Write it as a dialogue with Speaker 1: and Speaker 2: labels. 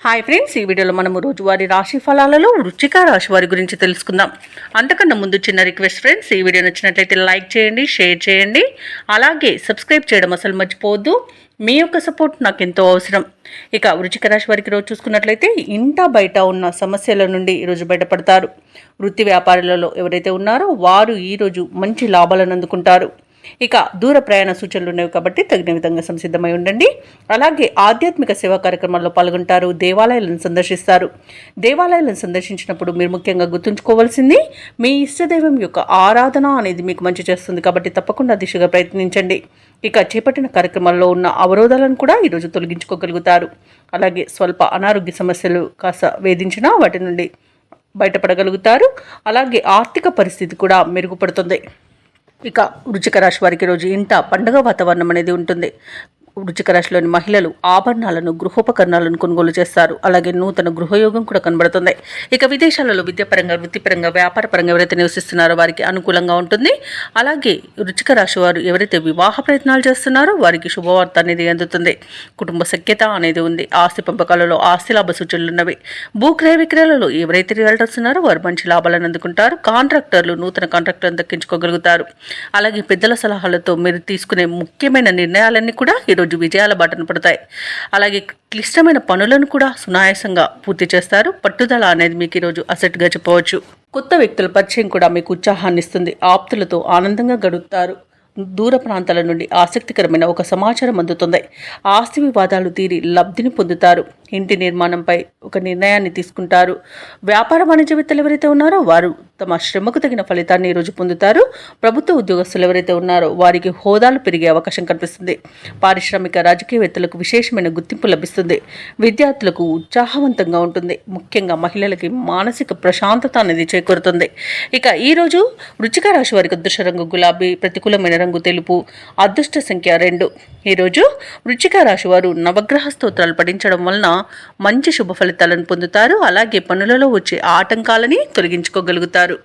Speaker 1: Hi friends, ఈ వీడియోలో మనము రోజువారీ రాశి ఫలాలలో వృశ్చిక రాశి వారి గురించి తెలుసుకుందాం. అంతకన్నా ముందు చిన్న రిక్వెస్ట్ ఫ్రెండ్స్, ఈ వీడియో నచ్చినట్లయితే లైక్ చేయండి, షేర్ చేయండి, అలాగే సబ్స్క్రైబ్ చేయడం అసలు మర్చిపోవద్దు. మీ యొక్క సపోర్ట్ నాకు ఎంతో అవసరం. ఇక వృశ్చిక రాశి వారికి రోజు చూసుకున్నట్లయితే ఇంట బయట ఉన్న సమస్యల నుండి ఈరోజు బయటపడతారు. వృత్తి వ్యాపారాలలో ఎవరైతే ఉన్నారో వారు ఈరోజు మంచి లాభాలను అందుకుంటారు. ఇక దూర ప్రయాణ సూచనలు ఉన్నవి కాబట్టి తగిన విధంగా సంసిద్ధమై ఉండండి. అలాగే ఆధ్యాత్మిక సేవా కార్యక్రమాల్లో పాల్గొంటారు. దేవాలయాలను సందర్శిస్తారు. దేవాలయాలను సందర్శించినప్పుడు మీరు ముఖ్యంగా గుర్తుంచుకోవాల్సింది మీ ఇష్టదైవం యొక్క ఆరాధన అనేది మీకు మంచి చేస్తుంది కాబట్టి తప్పకుండా దిశగా ప్రయత్నించండి. ఇక చేపట్టిన కార్యక్రమాల్లో ఉన్న అవరోధాలను కూడా ఈరోజు తొలగించుకోగలుగుతారు. అలాగే స్వల్ప అనారోగ్య సమస్యలు కాస్త వేధించినా వాటి నుండి బయటపడగలుగుతారు. అలాగే ఆర్థిక పరిస్థితి కూడా మెరుగుపడుతుంది. ఇక వృశ్చిక రాశి వారికి రోజు ఇంట పండుగ వాతావరణం అనేది ఉంటుంది. వృశ్చిక రాశిలోని మహిళలు ఆభరణాలను, గృహోపకరణాలను కొనుగోలు చేస్తారు. అలాగే నూతన గృహయోగం కూడా కనబడుతుంది. ఇక విదేశాలలో విద్యాపరంగా, వృత్తిపరంగా, వ్యాపారపరంగా ఎవరైతే నివసిస్తున్నారో వారికి అనుకూలంగా ఉంటుంది. అలాగే వృశ్చిక రాశి వారు ఎవరైతే వివాహ ప్రయత్నాలు చేస్తున్నారో వారికి శుభవార్త అనేది అందుతుంది. కుటుంబ సఖ్యత అనేది ఉంది. ఆస్తి పంపకాలలో ఆస్తి లాభ సూచనలు ఉన్నవి. భూక్రయ విక్రయాలలో ఎవరైతే రియల్టర్స్ ఉన్నారో వారు మంచి లాభాలను అందుకుంటారు. కాంట్రాక్టర్లు నూతన కాంట్రాక్టర్లను దక్కించుకోగలుగుతారు. అలాగే పెద్దల సలహాలతో మీరు తీసుకునే ముఖ్యమైన నిర్ణయాలన్నీ కూడా ఈరోజు విజయాల బాటన పడతాయి. అలాగే క్లిష్టమైన పనులను కూడా సునాయాసంగా పూర్తి చేస్తారు. పట్టుదల అనేది మీకు ఈరోజు అసెట్గా చెప్పవచ్చు. కొత్త వ్యక్తుల పరిచయం కూడా మీకు ఉత్సాహాన్ని ఇస్తుంది. ఆప్తులతో ఆనందంగా గడుపుతారు. దూర ప్రాంతాల నుండి ఆసక్తికరమైన ఒక సమాచారం అందుతుంది. ఆస్తి వివాదాలు తీరి లబ్ధిని పొందుతారు. ఇంటి నిర్మాణంపై ఒక నిర్ణయాన్ని తీసుకుంటారు. వ్యాపార వాణిజ్యవేత్తలు ఎవరైతే ఉన్నారో వారు తమ శ్రమకు తగిన ఫలితాన్ని ఈరోజు పొందుతారు. ప్రభుత్వ ఉద్యోగస్తులు ఎవరైతే ఉన్నారో వారికి హోదాలు పెరిగే అవకాశం కనిపిస్తుంది. పారిశ్రామిక రాజకీయవేత్తలకు విశేషమైన గుర్తింపు లభిస్తుంది. విద్యార్థులకు ఉత్సాహవంతంగా ఉంటుంది. ముఖ్యంగా మహిళలకి మానసిక ప్రశాంతత అనేది చేకూరుతుంది. ఇక ఈరోజు వృశ్చిక రాశి వారికి అదృష్ట రంగు గులాబీ, ప్రతికూలమైన రంగు తెలుపు, అదృష్ట సంఖ్య 2. ఈరోజు వృశ్చిక రాశి వారు నవగ్రహ స్తోత్రాలు పఠించడం వలన మంచి శుభ ఫలితాలను పొందుతారు. అలాగే పనులలో వచ్చే ఆటంకాలని తొలగించుకోగలుగుతారు.